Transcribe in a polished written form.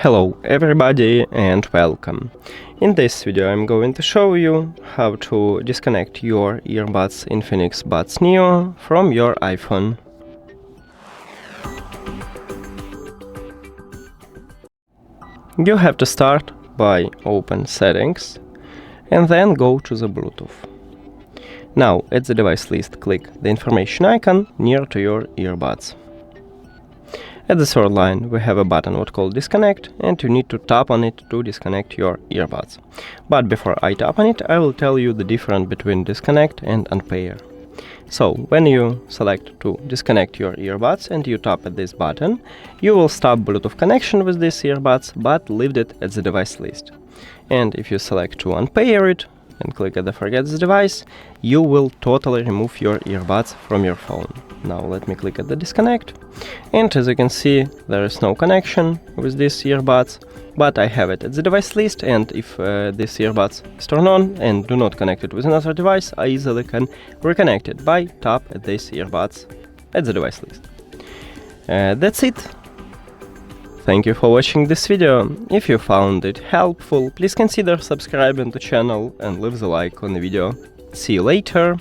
Hello everybody and welcome. In this video I'm going to show you how to disconnect your earbuds INFINIX Buds Neo from your iPhone. You have to start by open Settings and then go to the Bluetooth. Now at the device list click the information icon near to your earbuds. At the third line we have a button what called Disconnect, and you need to tap on it to disconnect your earbuds. But before I tap on it, I will tell you the difference between Disconnect and Unpair. So when you select to disconnect your earbuds and you tap at this button, you will stop Bluetooth connection with these earbuds but leave it at the device list. And if you select to unpair it and click at the Forget this device, you will totally remove your earbuds from your phone. Now let me click at the Disconnect, and as you can see there is no connection with these earbuds, but I have it at the device list, and if this earbuds is turned on and do not connect it with another device, I easily can reconnect it by tap at these earbuds at the device list. That's it. Thank you for watching this video. If you found it helpful, please consider subscribing to the channel and leave the like on the video. See you later!